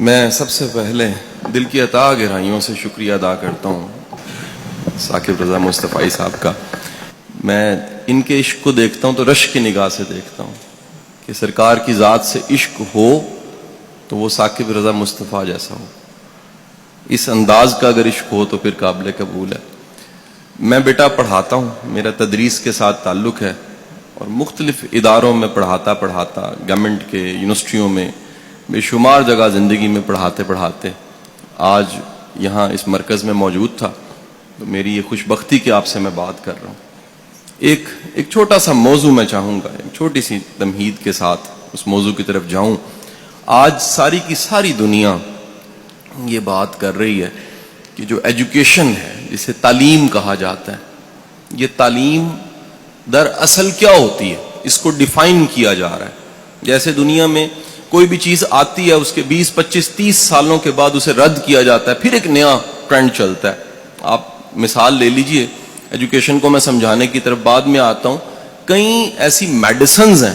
میں سب سے پہلے دل کی عطا گہرائیوں سے شکریہ ادا کرتا ہوں ثاقب رضا مصطفی صاحب کا. میں ان کے عشق کو دیکھتا ہوں تو رشک کی نگاہ سے دیکھتا ہوں کہ سرکار کی ذات سے عشق ہو تو وہ ثاقب رضا مصطفی جیسا ہو. اس انداز کا اگر عشق ہو تو پھر قابل قبول ہے. میں بیٹا پڑھاتا ہوں, میرا تدریس کے ساتھ تعلق ہے اور مختلف اداروں میں پڑھاتا گورنمنٹ کے یونیورسٹیوں میں بے شمار جگہ زندگی میں پڑھاتے آج یہاں اس مرکز میں موجود تھا. تو میری یہ خوش بختی کہ آپ سے میں بات کر رہا ہوں. ایک چھوٹا سا موضوع میں چاہوں گا, ایک چھوٹی سی تمہید کے ساتھ اس موضوع کی طرف جاؤں. آج ساری کی ساری دنیا یہ بات کر رہی ہے کہ جو ایجوکیشن ہے, جسے تعلیم کہا جاتا ہے, یہ تعلیم در اصل کیا ہوتی ہے, اس کو ڈیفائن کیا جا رہا ہے. جیسے دنیا میں کوئی بھی چیز آتی ہے اس کے 20, 25, 30 سالوں کے بعد اسے رد کیا جاتا ہے, پھر ایک نیا ٹرینڈ چلتا ہے. آپ مثال لے لیجئے, ایجوکیشن کو میں سمجھانے کی طرف بعد میں آتا ہوں. کئی ایسی میڈیسنز ہیں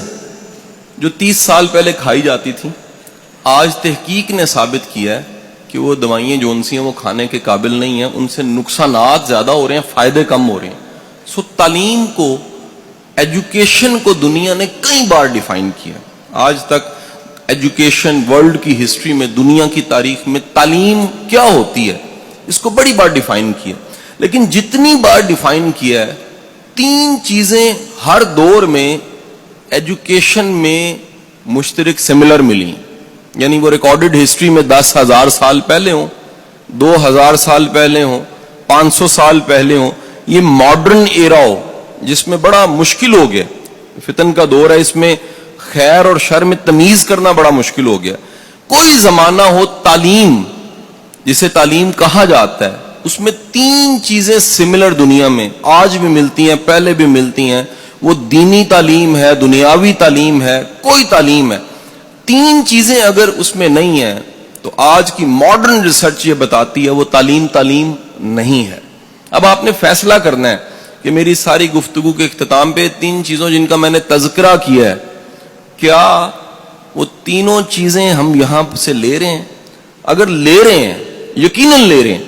جو 30 سال پہلے کھائی جاتی تھیں, آج تحقیق نے ثابت کیا ہے کہ وہ دوائیں جو ان سی ہیں وہ کھانے کے قابل نہیں ہیں, ان سے نقصانات زیادہ ہو رہے ہیں, فائدے کم ہو رہے ہیں. سو تعلیم کو, ایجوکیشن کو دنیا نے کئی بار ڈیفائن کیا. آج تک ایجوکیشن ورلڈ کی ہسٹری میں, دنیا کی تاریخ میں تعلیم کیا ہوتی ہے اس کو بڑی بار ڈیفائن کیا. لیکن جتنی بار ڈیفائن کیا ہے, 3 چیزیں ہر دور میں ایجوکیشن میں مشترک سملر ملی. یعنی وہ ریکارڈڈ ہسٹری میں 10,000 سال پہلے ہوں, 2,000 سال پہلے ہوں, 500 سال پہلے ہوں, یہ ماڈرن ایرا ہو جس میں بڑا مشکل ہو گیا, فتن کا دور ہے, اس میں خیر اور شر میں تمیز کرنا بڑا مشکل ہو گیا. کوئی زمانہ ہو تعلیم جسے تعلیم کہا جاتا ہے, اس میں 3 چیزیں سملر دنیا میں آج بھی ملتی ہیں, پہلے بھی ملتی ہیں. وہ دینی تعلیم ہے, دنیاوی تعلیم ہے, کوئی تعلیم ہے. 3 چیزیں اگر اس میں نہیں ہیں تو آج کی ماڈرن ریسرچ یہ بتاتی ہے وہ تعلیم نہیں ہے. اب آپ نے فیصلہ کرنا ہے کہ میری ساری گفتگو کے اختتام پہ 3 چیزوں جن کا میں نے تذکرہ کیا ہے, کیا وہ تینوں چیزیں ہم یہاں سے لے رہے ہیں؟ اگر لے رہے ہیں, یقیناً لے رہے ہیں,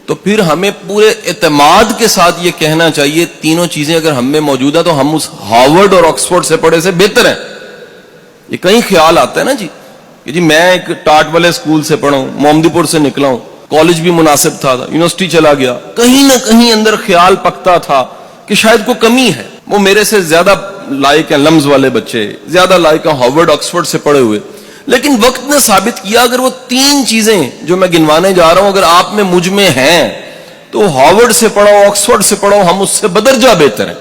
تو پھر ہمیں پورے اعتماد کے ساتھ یہ کہنا چاہیے تینوں چیزیں اگر ہم میں موجود ہیں تو ہم اس ہارورڈ اور آکسفورڈ سے پڑھے سے بہتر ہیں. یہ کہیں خیال آتا ہے نا جی کہ جی میں ایک ٹاٹ والے اسکول سے پڑھا ہوں, محمدی پور سے نکلا ہوں, کالج بھی مناسب تھا, یونیورسٹی چلا گیا, کہیں نہ کہیں اندر خیال پکتا تھا کہ شاید کوئی کمی ہے, وہ میرے سے زیادہ لائق ہیں لمز والے بچے, زیادہ لائق ہیں ہارورڈ آکسفورڈ سے پڑھے ہوئے. لیکن وقت نے ثابت کیا اگر وہ 3 چیزیں جو میں گنوانے جا رہا ہوں اگر آپ میں مجھ میں ہیں تو ہارورڈ سے پڑھو, آکسفورڈ سے پڑھو, ہم اس سے بدرجہ بہتر ہیں.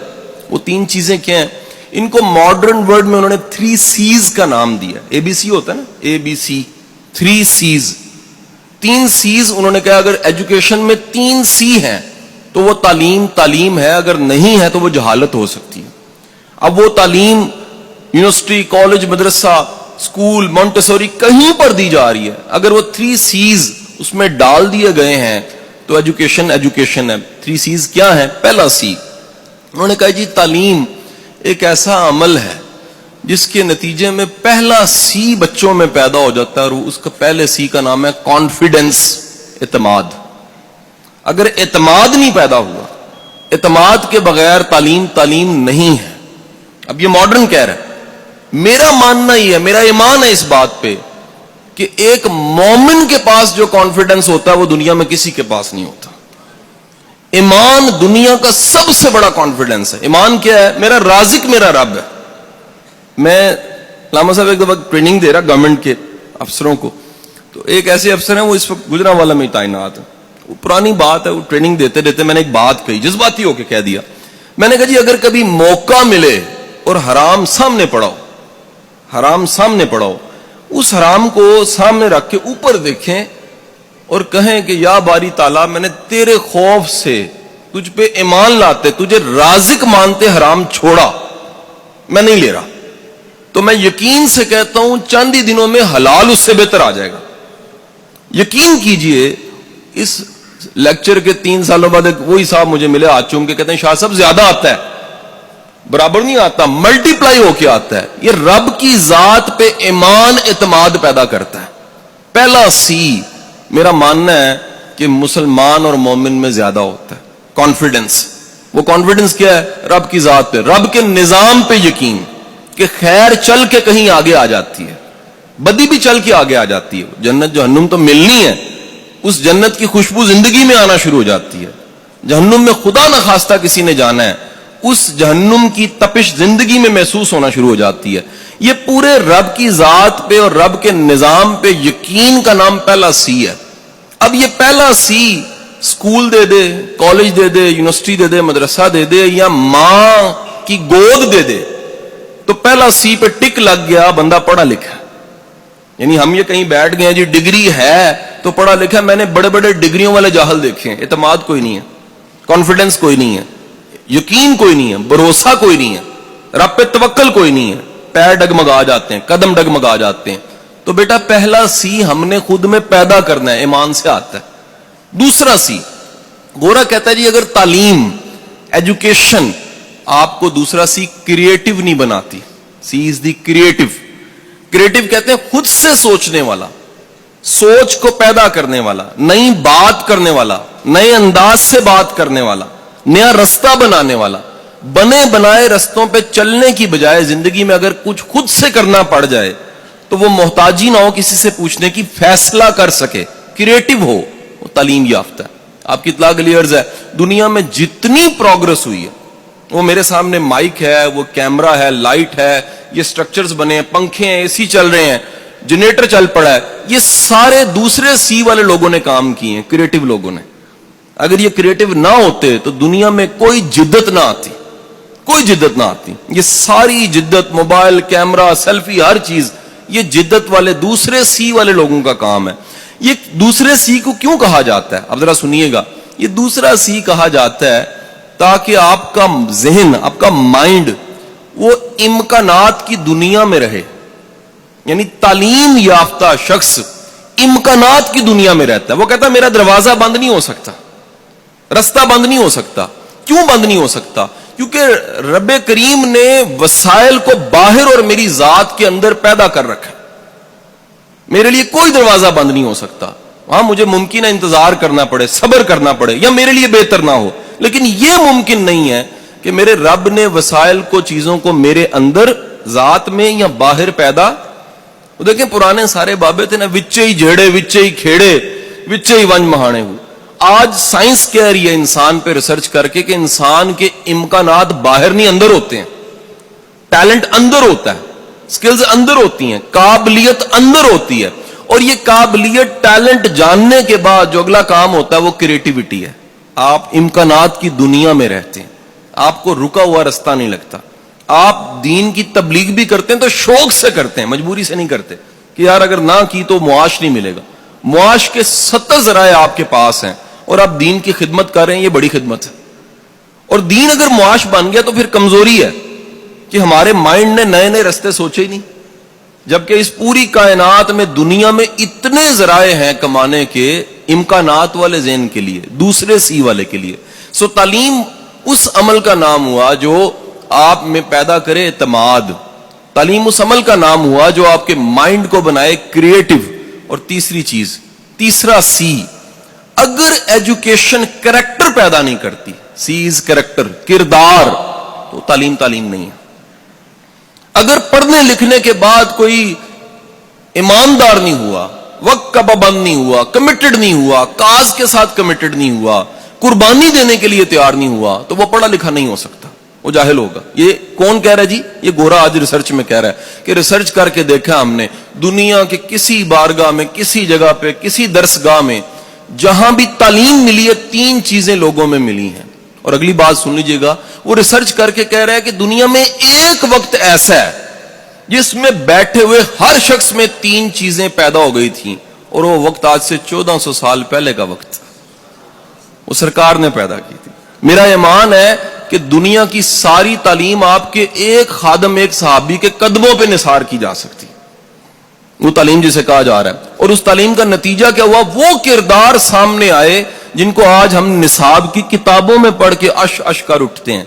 وہ 3 چیزیں کیا ہیں؟ ان کو ماڈرن ورڈ میں انہوں نے 3 C's کا نام دیا. ABC ہوتا ہے نا, ABC, 3 C's. 3 C's انہوں نے کہا اگر ایجوکیشن میں 3 C ہیں تو وہ تعلیم ہے, اگر نہیں ہے تو وہ جہالت ہو سکتی ہے. اب وہ تعلیم یونیورسٹی, کالج, مدرسہ, اسکول, مونٹیسوری کہیں پر دی جا رہی ہے, اگر وہ 3 C's اس میں ڈال دیے گئے ہیں تو ایجوکیشن ہے. 3 C's کیا ہے؟ پہلا C انہوں نے کہا جی تعلیم ایک ایسا عمل ہے جس کے نتیجے میں پہلا C بچوں میں پیدا ہو جاتا ہے, اور اس کا پہلے C کا نام ہے کانفیڈنس, اعتماد. اگر اعتماد نہیں پیدا ہوا, اعتماد کے بغیر تعلیم نہیں ہے. اب یہ ماڈرن کہہ رہا ہے, میرا ماننا ہی ہے, میرا ایمان ہے اس بات پہ کہ ایک مومن کے پاس جو کانفیڈنس ہوتا ہے وہ دنیا میں کسی کے پاس نہیں ہوتا. ایمان دنیا کا سب سے بڑا کانفیڈنس ہے. ایمان کیا ہے؟ میرا رازق میرا رب ہے. میں علامہ صاحب ایک دفعہ ٹریننگ دے رہا گورنمنٹ کے افسروں کو, تو ایک ایسے افسر ہیں وہ اس وقت گجرانوالہ میں تعینات ہیں. وہ پرانی بات ہے, وہ ٹریننگ دیتے میں نے ایک بات کہی, جذباتی ہو کے کہہ دیا. میں نے کہا جی اگر کبھی موقع ملے اور حرام سامنے پڑاؤ, اس حرام کو سامنے رکھ کے اوپر دیکھیں اور کہیں کہ یا باری تعالیٰ میں نے تیرے خوف سے تجھ پہ ایمان لاتے, تجھے رازق مانتے حرام چھوڑا, میں نہیں لے رہا, تو میں یقین سے کہتا ہوں چند ہی دنوں میں حلال اس سے بہتر آ جائے گا. یقین کیجئے اس لیکچر کے 3 سالوں بعد وہی صاحب مجھے ملے ہاتھ چوم کے کہتے ہیں شاہ صاحب زیادہ آتا ہے, برابر نہیں آتا, ملٹی پلائی ہو کے آتا ہے. یہ رب کی ذات پہ ایمان, اعتماد پیدا کرتا ہے. پہلا سی میرا ماننا ہے کہ مسلمان اور مومن میں زیادہ ہوتا ہے، کانفیڈنس. وہ کانفیڈنس کیا ہے؟ رب کی ذات پہ، رب کے نظام پہ یقین کہ خیر چل کے کہیں آگے آ جاتی ہے، بدی بھی چل کے آگے آ جاتی ہے. جنت جہنم تو ملنی ہے، اس جنت کی خوشبو زندگی میں آنا شروع ہو جاتی ہے. جہنم میں خدا نہ خواستہ کسی نے جانا ہے، اس جہنم کی تپش زندگی میں محسوس ہونا شروع ہو جاتی ہے. یہ پورے رب کی ذات پہ اور رب کے نظام پہ یقین کا نام پہلا سی ہے. اب یہ پہلا سی اسکول دے دے، کالج دے دے، یونیورسٹی دے دے، مدرسہ دے دے، یا ماں کی گود دے دے، تو پہلا سی پہ ٹک لگ گیا، بندہ پڑھا لکھا. یعنی ہم یہ کہیں بیٹھ گئے جی ڈگری ہے تو پڑھا لکھا. میں نے بڑے بڑے ڈگریوں والے جاہل دیکھے ہیں، اعتماد کوئی نہیں ہے، کانفیڈنس کوئی نہیں ہے، یقین کوئی نہیں ہے، بھروسہ کوئی نہیں ہے، رب پہ توکل کوئی نہیں ہے، پیر ڈگمگا جاتے ہیں، قدم ڈگمگا جاتے ہیں. تو بیٹا پہلا سی ہم نے خود میں پیدا کرنا ہے، ایمان سے آتا ہے. دوسرا سی، گورا کہتا ہے جی اگر تعلیم، ایجوکیشن آپ کو، دوسرا سی کریٹو نہیں بناتی. سی از دی کریٹو. کریٹو کہتے ہیں خود سے سوچنے والا، سوچ کو پیدا کرنے والا، نئی بات کرنے والا، نئے انداز سے بات کرنے والا، نیا رستہ بنانے والا. بنے بنائے رستوں پہ چلنے کی بجائے زندگی میں اگر کچھ خود سے کرنا پڑ جائے تو وہ محتاجی نہ ہو کسی سے پوچھنے کی، فیصلہ کر سکے، کریٹو ہو، وہ تعلیم یافتہ ہے. آپ کی اطلاع کے لیے عرض ہے، دنیا میں جتنی پروگرس ہوئی ہے، وہ میرے سامنے مائک ہے، وہ کیمرہ ہے، لائٹ ہے، یہ سٹرکچرز بنے ہیں، پنکھے ہیں، اے سی چل رہے ہیں، جنریٹر چل پڑا ہے، یہ سارے دوسرے سی والے لوگوں نے کام کیے ہیں، کریٹو لوگوں نے. اگر یہ کریٹو نہ ہوتے تو دنیا میں کوئی جدت نہ آتی، کوئی جدت نہ آتی. یہ ساری جدت، موبائل، کیمرہ، سیلفی، ہر چیز، یہ جدت والے دوسرے سی والے لوگوں کا کام ہے. یہ دوسرے سی کو کیوں کہا جاتا ہے؟ اب ذرا سنیے گا. یہ دوسرا سی کہا جاتا ہے تاکہ آپ کا ذہن، آپ کا مائنڈ وہ امکانات کی دنیا میں رہے. یعنی تعلیم یافتہ شخص امکانات کی دنیا میں رہتا ہے. وہ کہتا ہے میرا دروازہ بند نہیں ہو سکتا، رستہ بند نہیں ہو سکتا. کیوں بند نہیں ہو سکتا؟ کیونکہ رب کریم نے وسائل کو باہر اور میری ذات کے اندر پیدا کر رکھا. میرے لیے کوئی دروازہ بند نہیں ہو سکتا. ہاں مجھے ممکن ہے انتظار کرنا پڑے، صبر کرنا پڑے، یا میرے لیے بہتر نہ ہو، لیکن یہ ممکن نہیں ہے کہ میرے رب نے وسائل کو، چیزوں کو میرے اندر ذات میں یا باہر پیدا. دیکھیں پرانے سارے بابے تھے نا، وچے ہی جھیڑے، وچے ہی کھیڑے، وچے ہی ونج مہانے ہوئے. آج سائنس کہہ رہی ہے انسان پہ ریسرچ کر کے کہ انسان کے امکانات باہر نہیں اندر ہوتے ہیں. ٹیلنٹ اندر ہوتا ہے، سکلز اندر ہوتی ہیں، قابلیت اندر ہوتی ہے. اور یہ قابلیت، ٹیلنٹ جاننے کے بعد جو اگلا کام ہوتا ہے وہ کریٹیوٹی ہے. آپ امکانات کی دنیا میں رہتے ہیں، آپ کو رکا ہوا رستہ نہیں لگتا. آپ دین کی تبلیغ بھی کرتے ہیں تو شوق سے کرتے ہیں، مجبوری سے نہیں کرتے کہ یار اگر نہ کی تو معاش نہیں ملے گا. معاش کے 70 ذرائع آپ کے پاس ہیں اور آپ دین کی خدمت کر رہے ہیں، یہ بڑی خدمت ہے. اور دین اگر معاش بن گیا تو پھر کمزوری ہے کہ ہمارے مائنڈ نے نئے نئے رستے سوچے ہی نہیں، جبکہ اس پوری کائنات میں، دنیا میں اتنے ذرائع ہیں کمانے کے، امکانات والے ذہن کے لیے، دوسرے سی والے کے لیے. سو تعلیم اس عمل کا نام ہوا جو آپ میں پیدا کرے اعتماد. تعلیم اس عمل کا نام ہوا جو آپ کے مائنڈ کو بنائے کریٹو. اور تیسری چیز، تیسرا سی، اگر ایجوکیشن کریکٹر پیدا نہیں کرتی، سی از کریکٹر، کردار، تو تعلیم نہیں ہے. اگر پڑھنے لکھنے کے بعد کوئی ایماندار نہیں ہوا، وقت کا پابند نہیں ہوا، کمیٹڈ نہیں ہوا، کاز کے ساتھ کمیٹڈ نہیں ہوا، قربانی دینے کے لیے تیار نہیں ہوا، تو وہ پڑھا لکھا نہیں ہو سکتا، وہ جاہل ہوگا. یہ کون کہہ رہا ہے جی؟ یہ گورا آج ریسرچ میں کہہ رہا ہے کہ ریسرچ کر کے دیکھا ہم نے دنیا کے کسی بارگاہ میں، کسی جگہ پہ، کسی درسگاہ میں جہاں بھی تعلیم ملی ہے، 3 چیزیں لوگوں میں ملی ہیں. اور اگلی بات سن لیجئے گا، وہ ریسرچ کر کے کہہ رہا ہے کہ دنیا میں ایک وقت ایسا ہے جس میں بیٹھے ہوئے ہر شخص میں 3 چیزیں پیدا ہو گئی تھیں، اور وہ وقت آج سے 1400 سال پہلے کا وقت، وہ سرکار نے پیدا کی تھی. میرا ایمان ہے کہ دنیا کی ساری تعلیم آپ کے ایک خادم، ایک صحابی کے قدموں پہ نثار کی جا سکتی، وہ تعلیم جسے کہا جا رہا ہے. اور اس تعلیم کا نتیجہ کیا ہوا؟ وہ کردار سامنے آئے جن کو آج ہم نصاب کی کتابوں میں پڑھ کے اش کر اٹھتے ہیں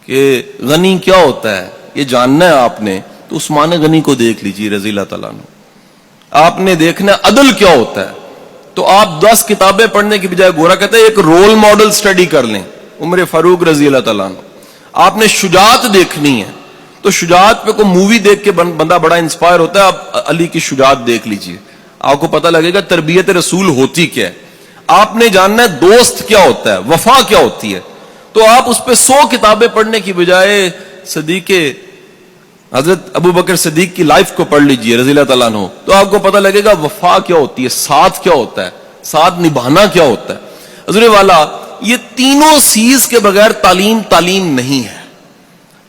کہ غنی کیا ہوتا ہے. یہ جاننا ہے آپ نے تو عثمان غنی کو دیکھ لیجیے رضی اللہ تعالیٰ عنہ. آپ نے دیکھنا عدل کیا ہوتا ہے. تو آپ 10 کتابیں پڑھنے کی بجائے گورا کہتا ہے ایک رول ماڈل سٹڈی کر لیں, عمر فاروق رضی اللہ تعالیٰ عنہ. آپ نے شجاعت دیکھنی ہے تو شجاعت پہ کوئی مووی دیکھ کے بندہ بڑا انسپائر ہوتا ہے. آپ علی کی شجاعت دیکھ لیجئے, آپ کو پتہ لگے گا تربیت رسول ہوتی کیا ہے. آپ نے جاننا ہے دوست کیا ہوتا ہے, وفا کیا ہوتی ہے. تو آپ اس پہ 100 کتابیں پڑھنے کی بجائے صدیق حضرت ابو بکر صدیق کی لائف کو پڑھ لیجئے رضی اللہ تعالیٰ عنہ, تو آپ کو پتہ لگے گا وفا کیا ہوتی ہے, ساتھ کیا ہوتا ہے, ساتھ نبھانا کیا ہوتا ہے. حضور والا, یہ تینوں سیز کے بغیر تعلیم نہیں ہے.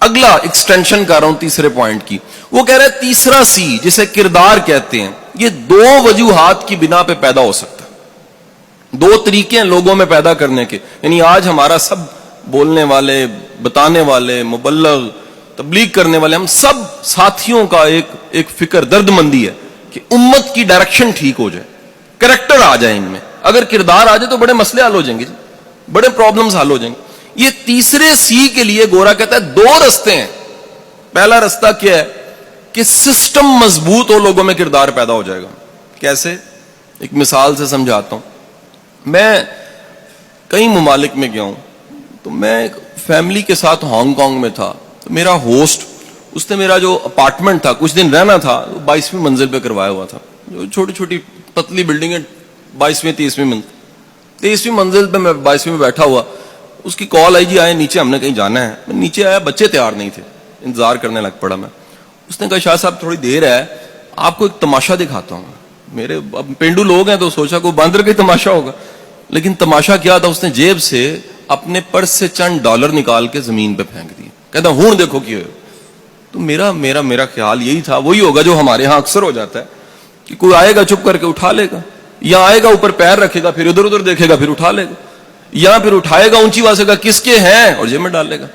اگلا ایکسٹینشن کر رہا ہوں تیسرے پوائنٹ کی, وہ کہہ رہا ہے تیسرا سی جسے کردار کہتے ہیں, یہ 2 وجوہات کی بنا پہ پیدا ہو سکتا ہے. 2 طریقے ہیں لوگوں میں پیدا کرنے کے. یعنی آج ہمارا سب بولنے والے, بتانے والے, مبلغ, تبلیغ کرنے والے, ہم سب ساتھیوں کا ایک فکر درد مندی ہے کہ امت کی ڈائریکشن ٹھیک ہو جائے, کریکٹر آ جائے ان میں. اگر کردار آ جائے تو بڑے مسئلے حل ہو جائیں گے, بڑے پرابلمز حل ہو جائیں گے. یہ تیسرے سی کے لیے گورا کہتا ہے 2 رستے ہیں. پہلا رستہ کیا ہے کہ سسٹم مضبوط ہو, لوگوں میں کردار پیدا ہو جائے گا. کیسے؟ ایک مثال سے سمجھاتا ہوں. میں کئی ممالک میں گیا ہوں, تو میں ایک فیملی کے ساتھ ہانگ کانگ میں تھا. تو میرا ہوسٹ, اس نے میرا جو اپارٹمنٹ تھا, کچھ دن رہنا تھا, 22ویں منزل پہ کروایا ہوا تھا. جو چھوٹی چھوٹی پتلی بلڈنگ ہے, 22ویں 23ویں منزل. 23ویں منزل پہ میں 22ویں میں بیٹھا ہوا, اس کی کال آئی, جی آئے نیچے, ہم نے کہیں جانا ہے. میں نیچے آیا, بچے تیار نہیں تھے, انتظار کرنے لگ پڑا میں. اس نے کہا شاہ صاحب تھوڑی دیر ہے, آپ کو ایک تماشا دکھاتا ہوں. میرے اب پینڈو لوگ ہیں تو سوچا کوئی باندر کا ہی تماشا ہوگا, لیکن تماشا کیا تھا, اس نے جیب سے اپنے پرس سے چند ڈالر نکال کے زمین پہ پھینک دیے. کہتا ہوں دیکھو کیا ہے. تو میرا خیال یہی تھا, وہی ہوگا جو ہمارے ہاں اکثر ہو جاتا ہے کہ کوئی آئے گا چپ کر کے اٹھا لے گا, یا آئے گا اوپر پیر رکھے گا, پھر ادھر ادھر دیکھے گا, پھر اٹھا لے گا, یا پھر اٹھائے گا اونچی آواز سے گا کس کے ہیں اور جیب میں ڈال لے گا.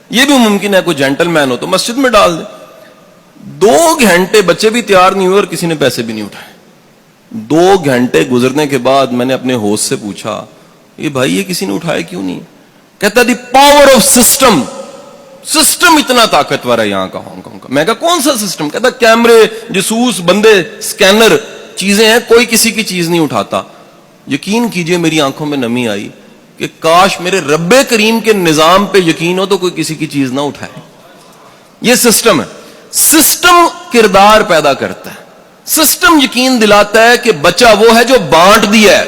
یہ بھی ممکن ہے کوئی جینٹل مین ہو تو مسجد میں ڈال دے. 2 گھنٹے بچے بھی تیار نہیں ہوئے اور کسی نے پیسے بھی نہیں اٹھائے. 2 گھنٹے گزرنے کے بعد میں نے اپنے ہوسٹ سے پوچھا, یہ بھائی یہ کسی نے اٹھائے کیوں نہیں؟ کہتا the power of system. System اتنا طاقتور ہے یہاں کا, ہانگ کانگ کا. میں کہا کون سا سسٹم؟ کہتا کیمرے, جاسوس, بندے, سکینر, چیزیں ہیں, کوئی کسی کی چیز نہیں اٹھاتا. یقین کیجئے میری آنکھوں میں نمی آئی کہ کاش میرے رب کریم کے نظام پہ یقین ہو تو کوئی کسی کی چیز نہ اٹھائے. یہ سسٹم ہے. سسٹم کردار پیدا کرتا ہے. سسٹم یقین دلاتا ہے کہ بچہ وہ ہے جو بانٹ دیا ہے,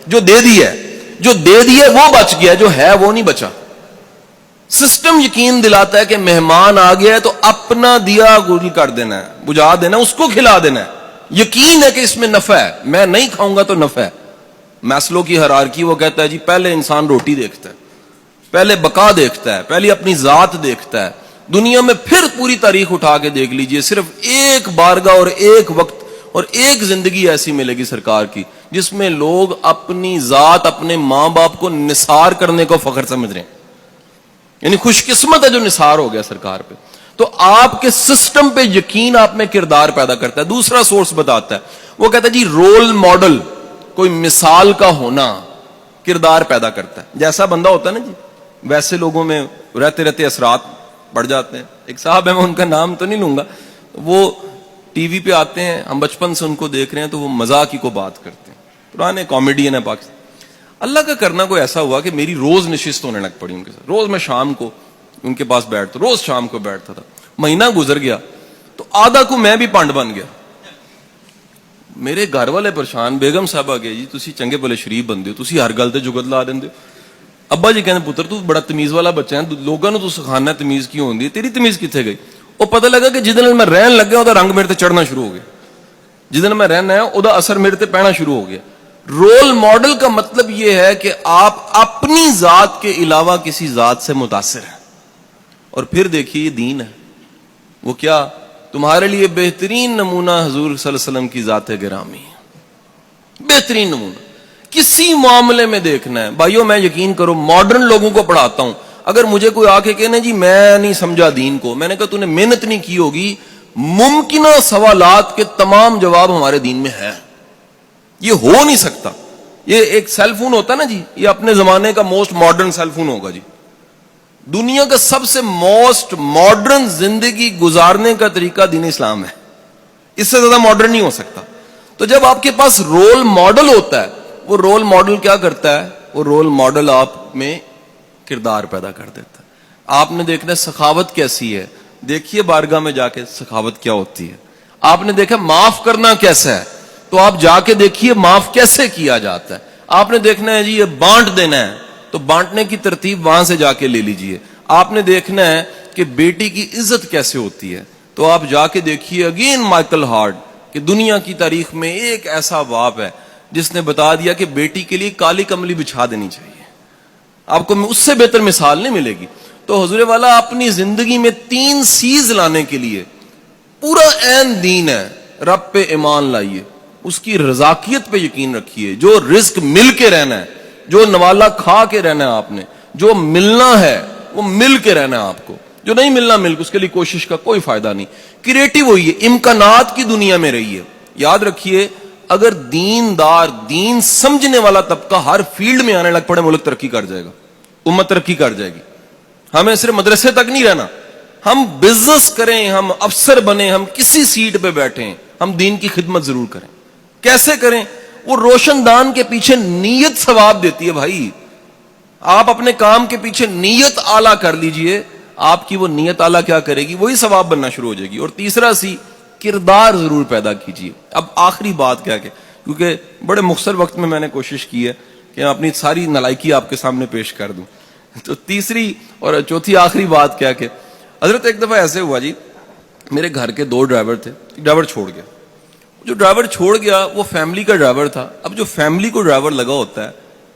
جو دے دیا ہے, جو دے دیا وہ بچ گیا, جو ہے وہ نہیں بچا. سسٹم یقین دلاتا ہے کہ مہمان آ گیا ہے تو اپنا دیا گول کر دینا ہے, بجھا دینا, اس کو کھلا دینا ہے. یقین ہے کہ اس میں نفع ہے, میں نہیں کھاؤں گا تو نفع ہے. میسلو کی ہرارکی, وہ کہتا ہے جی پہلے انسان روٹی دیکھتا ہے, پہلے بقا دیکھتا ہے, پہلے اپنی ذات دیکھتا ہے. دنیا میں پھر پوری تاریخ اٹھا کے دیکھ لیجئے, صرف ایک بارگاہ اور ایک وقت اور ایک زندگی ایسی ملے گی سرکار کی جس میں لوگ اپنی ذات, اپنے ماں باپ کو نثار کرنے کو فخر سمجھ رہے ہیں. یعنی خوش قسمت ہے جو نثار ہو گیا سرکار پہ. تو آپ کے سسٹم پہ یقین آپ میں کردار پیدا کرتا ہے. دوسرا سورس بتاتا ہے, وہ کہتا ہے جی رول ماڈل, کوئی مثال کا ہونا کردار پیدا کرتا ہے. جیسا بندہ ہوتا ہے نا جی, ویسے لوگوں میں رہتے رہتے اثرات بڑھ جاتے ہیں. ایک صاحب ہے, میں ان کا نام تو نہیں لوں گا, وہ ٹی وی پہ آتے ہیں, ہم بچپن سے ان کو دیکھ رہے ہیں, تو وہ مزاق کی کو بات کرتے ہیں, پرانے کامیڈین ہیں پاکستان. اللہ کا کرنا کوئی ایسا ہوا کہ میری روز نشست ہونے لگ پڑی ان کے ساتھ. روز میں شام کو ان کے پاس بیٹھتا, روز شام کو بیٹھتا تھا. مہینہ گزر گیا تو آدھا کو میں بھی پانڈ بن گیا. میرے گھر والے پریشان, بیگم صاحبہ گئے جی تسی چنگے بھلے شریف بندے ہو, تسی ہر گل تے جگت لا دیندے ہو. ابا جی کہنے پتر تو بڑا تمیز والا بچہ ہے, لوگوں نے تو سکھانا ہے تمیز کیوں ہوندی ہے, تیری تمیز کتنے گئی؟ وہ پتہ لگا کہ جدن میں رہن لگا وہ رنگ میرے تے چڑھنا شروع ہو گیا, جدن میں رہنا ہے وہ اثر میرے تے پینا شروع ہو گیا. رول ماڈل کا مطلب یہ ہے کہ آپ اپنی ذات کے علاوہ کسی ذات سے متاثر ہیں. اور پھر دیکھیے دین ہے وہ کیا, تمہارے لیے بہترین نمونہ حضور صلی اللہ علیہ وسلم کی ذات گرامی ہے. بہترین نمونہ کسی معاملے میں دیکھنا ہے بھائیو. میں یقین کرو ماڈرن لوگوں کو پڑھاتا ہوں, اگر مجھے کوئی آ کے کہنے جی میں نہیں سمجھا دین کو, میں نے کہا تو نے محنت نہیں کی ہوگی. ممکنہ سوالات کے تمام جواب ہمارے دین میں ہے, یہ ہو نہیں سکتا. یہ ایک سیل فون ہوتا ہے نا جی, یہ اپنے زمانے کا موسٹ ماڈرن سیل فون ہوگا جی. دنیا کا سب سے موسٹ ماڈرن زندگی گزارنے کا طریقہ دین اسلام ہے, اس سے زیادہ ماڈرن نہیں ہو سکتا. تو جب آپ کے پاس رول ماڈل ہوتا ہے, وہ رول ماڈل کیا کرتا ہے, وہ رول ماڈل آپ میں کردار پیدا کر دیتا ہے. آپ نے دیکھنا ہے سخاوت کیسی ہے, دیکھیے بارگاہ میں جا کے سخاوت کیا ہوتی ہے. آپ نے دیکھا معاف کرنا کیسا ہے, تو آپ جا کے دیکھیے معاف کیسے کیا جاتا ہے. آپ نے دیکھنا ہے جی یہ بانٹ دینا ہے, تو بانٹنے کی ترتیب وہاں سے جا کے لے لیجئے. آپ نے دیکھنا ہے کہ بیٹی کی عزت کیسے ہوتی ہے, تو آپ جا کے دیکھیے اگین مائیکل ہارٹ, کہ دنیا کی تاریخ میں ایک ایسا باپ ہے جس نے بتا دیا کہ بیٹی کے لیے کالی کملی بچھا دینی چاہیے. آپ کو اس سے بہتر مثال نہیں ملے گی. تو حضور والا اپنی زندگی میں 3 چیز لانے کے لیے پورا عین دین ہے. رب پہ ایمان لائیے, اس کی رزاقیت پہ یقین رکھیے, جو رزق مل کے رہنا ہے, جو نوالا کھا کے رہنا ہے آپ نے, جو ملنا ہے وہ مل کے رہنا ہے آپ کو, جو نہیں ملنا مل کے اس کے لیے کوشش کا کوئی فائدہ نہیں. کریٹو ہوئیے, امکانات کی دنیا میں رہیے. یاد رکھیے اگر دیندار, دین سمجھنے والا طبقہ ہر فیلڈ میں آنے لگ پڑے, ملک ترقی کر جائے گا, امت ترقی کر جائے گی. ہمیں صرف مدرسے تک نہیں رہنا, ہم بزنس کریں, ہم افسر بنیں, ہم کسی سیٹ پہ بیٹھیں, ہم دین کی خدمت ضرور کریں. کیسے کریں؟ وہ روشن دان کے پیچھے نیت ثواب دیتی ہے بھائی. آپ اپنے کام کے پیچھے نیت اعلیٰ کر لیجئے, آپ کی وہ نیت اعلیٰ کیا کرے گی, وہی ثواب بننا شروع ہو جائے گی. اور تیسرا کردار ضرور پیدا کیجئے. اب آخری بات کیا کہ کیونکہ بڑے مختصر وقت میں نے کوشش کی ہے کہ اپنی ساری نالائکی آپ کے سامنے پیش کر دوں. تو تیسری اور چوتھی آخری بات کیا کہ حضرت ایک دفعہ ایسے ہوا جی, میرے گھر کے 2 ڈرائیور تھے, ڈرائیور چھوڑ گیا. جو ڈرائیور چھوڑ گیا وہ فیملی کا ڈرائیور تھا. اب جو فیملی کو ڈرائیور لگا ہوتا ہے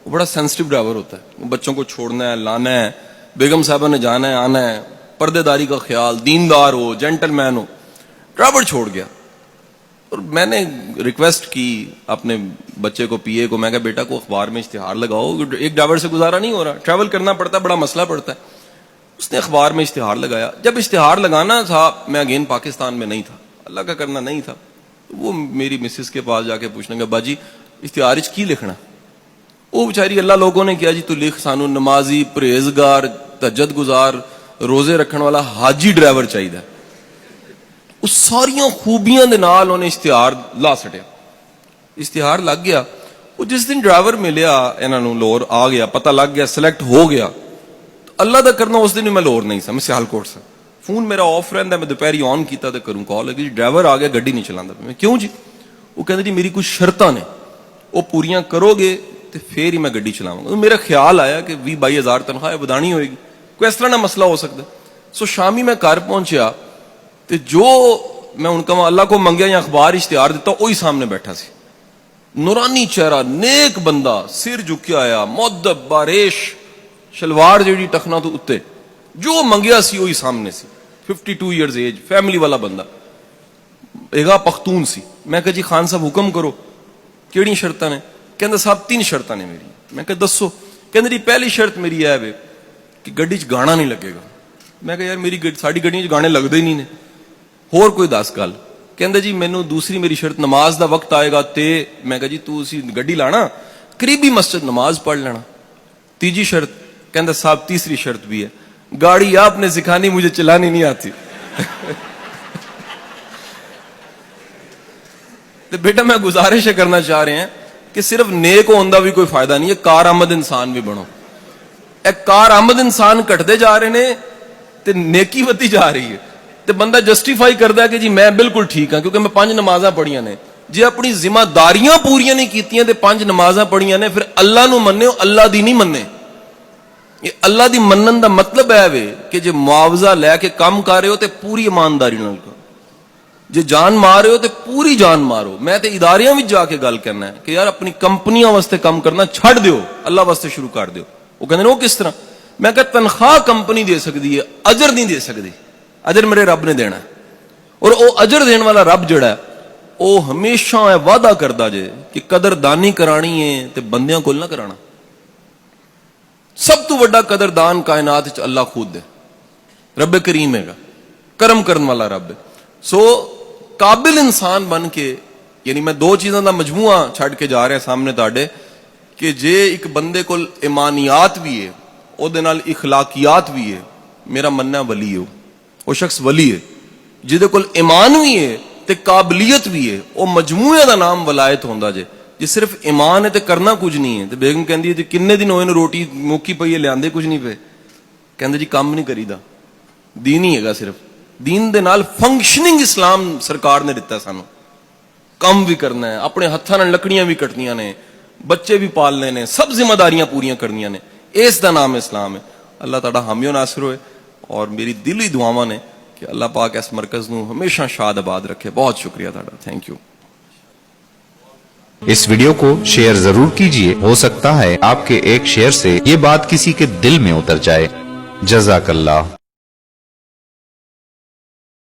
وہ بڑا سینسٹیو ڈرائیور ہوتا ہے. بچوں کو چھوڑنا ہے, لانا ہے, بیگم صاحبہ نے جانا ہے, آنا ہے, پردے داری کا خیال, دیندار ہو, جینٹل مین ہو. ڈرائیور چھوڑ گیا اور میں نے ریکویسٹ کی اپنے بچے کو, پی اے کو, میں کہا بیٹا کو اخبار میں اشتہار لگاؤ, ایک ڈرائیور سے گزارا نہیں ہو رہا, ٹریول کرنا پڑتا ہے, بڑا مسئلہ پڑتا ہے. اس نے اخبار میں اشتہار لگایا. جب اشتہار لگانا تھا, میں اگین پاکستان میں نہیں تھا, اللہ کا کرنا نہیں تھا, وہ میری مسز کے پاس جا کے پوچھنے گا باجی اشتہار کی لکھنا. وہ بیچاری اللہ لوگوں نے کیا جی تو لکھ سانو نمازی, پرہیزگار, تہجد گزار, روزے رکھنے والا حاجی ڈرائیور چاہیے. اس ساریاں خوبیاں دے نال انہیں اشتہار لا سٹیا. اشتہار لگ گیا. وہ جس دن ڈرائیور ملیا انہاں نوں, لاہور آ گیا, پتہ لگ گیا, سلیکٹ ہو گیا, اللہ دا کرنا اس دن میں لاہور نہیں سا, میں سیالکوٹ سا. فون میرا آف رہندا, میں دوپہری آن کیتا تے کروں کال لگی, ڈرائیور آ گیا, گڈی نہیں چلاندا. میں کیوں جی؟ وہ کہندے جی میری کچھ شرطاں نے, وہ پوریاں کرو گے تے پھر ہی میں گڈی چلاواں گا. میرا خیال آیا کہ 20-22 ہزار تنخواہ بدانی ہوئے گی, کوئی اس طرح نہ مسئلہ ہو سکتا. سو شامی میں گھر پہنچیا تے جو میں ان کا اللہ کو منگیا یا اخبار اشتہار دیتا, وہی سامنے بیٹھا سی, نورانی چہرہ, نیک بندہ, سر جھکیا آیا, مؤدب, باریش, شلوار جیڑی ٹخنا تو اتے, جو منگیا سی وہی سامنے سی. 52 ایئرز ایج, فیملی والا بندہ, ایگا پختون سی. میں کہا جی خان صاحب حکم کرو, کیڑی شرطاں نے؟ کہندا صاحب 3 شرطاں نے میری. میں کہا دسو. کہندا جی پہلی شرط میری ہے وے کہ گڈی چ گانا نہیں لگے گا. میں کہا یار میری ساڈی گڈیاں چ گانے لگدے ہی نہیں نے, ہور کوئی 10 گل. کہندا جی مینوں دوسری میری شرط, نماز دا وقت آئے گا تے. میں کہا جی تو اسی گڈی لانا, قریبی مسجد نماز پڑھ لینا. تیجی شرط. کہندا صاحب تیسری شرط بھی ہے, گاڑی آپ نے سکھانی, مجھے چلانی نہیں آتی. تو بیٹا میں گزارش کرنا چاہ رہے ہیں کہ صرف نیک ہوندہ بھی کوئی فائدہ نہیں ہے, کار آمد انسان بھی بنو. ایک کار آمد انسان کٹتے جا رہے ہیں تے نیکی وتی جا رہی ہے, تے بندہ جسٹیفائی کردا ہے کہ جی میں بالکل ٹھیک ہاں کیونکہ میں 5 نمازاں پڑھیاں نے. جی اپنی ذمہ داریاں پوریاں نہیں کیتیاں تے 5 نمازاں پڑھیاں نے, پھر اللہ نو مننے ہو, اللہ دی نہیں مننے. یہ اللہ دی منن دا مطلب ہے وے کہ جے معاوضہ لے کے کام کر رہے ہو تے پوری ایمانداری نال کرو, جے جان مار رہے ہو تے پوری جان مارو. میں تے اداریاں وچ جا کے گل کرنا ہے کہ یار اپنی کمپنیاں واسطے کام کرنا چھڈ دیو, اللہ واسطے شروع کر دیو. وہ کہندے نے وہ کس طرح؟ میں کہ تنخواہ کمپنی دے سکتی ہے, اجر نہیں دے سکتی. اجر میرے رب نے دینا ہے, اور او اجر دین والا رب جڑا ہے او ہمیشہ وعدہ کردا جے کہ قدردانی کرانی ہے تے بندیاں کول نہ کرانا. سب تو بڑا قدردان کائنات وچ اللہ خود ہے, رب کریم ہے گا, کرم کرن والا رب ہے. سو قابل انسان بن کے, یعنی میں 2 چیزاں دا مجموعہ چھڈ کے جا رہا ہے سامنے تاڈے کہ جے ایک بندے کول ایمانیات بھی ہے, او دے نال اخلاقیات بھی ہے, میرا مننا ولی ہے, وہ شخص ولی ہے. جہدے کول ایمان بھی ہے, ਤੇ ਕਾਬਲੀਅਤ ਵੀ ਹੈ, ਉਹ ਮਜਮੂਏ ਦਾ ਨਾਮ ਵਲਾਇਤ ਹੁੰਦਾ ਜੇ। ਜੇ ਸਿਰਫ ਇਮਾਨ ਹੈ ਤੇ ਕਰਨਾ ਕੁਝ ਨਹੀਂ ਹੈ। ਤੇ ਬੇਗਮ ਕਹਿੰਦੀ ਹੈ ਜੀ ਕਿੰਨੇ ਦਿਨ ਹੋਏ ਨੇ ਰੋਟੀ ਮੁੱਕੀ ਪਈ ਹੈ, ਲਿਆਂਦੇ ਕੁਝ ਨਹੀਂ ਪਏ। ਕਹਿੰਦੇ ਜੀ ਕੰਮ ਨਹੀਂ ਕਰੀਦਾ, ਦੀਨ ਹੀ ਹੈਗਾ ਸਿਰਫ। ਦੀਨ ਦੇ ਨਾਲ ਫੰਕਸ਼ਨਿੰਗ ਇਸਲਾਮ ਸਰਕਾਰ ਨੇ ਦਿੱਤਾ ਸਾਨੂੰ। ਕੰਮ ਵੀ ਕਰਨਾ ਹੈ, ਆਪਣੇ ਹੱਥਾਂ ਨਾਲ ਲੱਕੜੀਆਂ ਵੀ ਕੱਟਣੀਆਂ ਨੇ, ਬੱਚੇ ਵੀ ਪਾਲਨੇ ਨੇ, ਸਭ ਜ਼ਿੰਮੇਦਾਰੀਆਂ ਪੂਰੀਆਂ ਕਰਨੀਆਂ ਨੇ। ਇਸ ਦਾ ਨਾਮ ਇਸਲਾਮ ਹੈ। ਅੱਲਾਹ ਤੁਹਾਡਾ ਹਾਮੀ ਨਾਸਿਰ ਹੋਏ। ਔਰ ਮੇਰੀ ਦਿਲੀ ਦੁਆਵਾਂ ਨੇ کہ اللہ پاک اس مرکز نو ہمیشہ شاد آباد رکھے۔ بہت شکریہ تھا، تھینک یو۔ اس ویڈیو کو شیئر ضرور کیجئے، ہو سکتا ہے آپ کے ایک شیئر سے یہ بات کسی کے دل میں اتر جائے۔ جزاک اللہ۔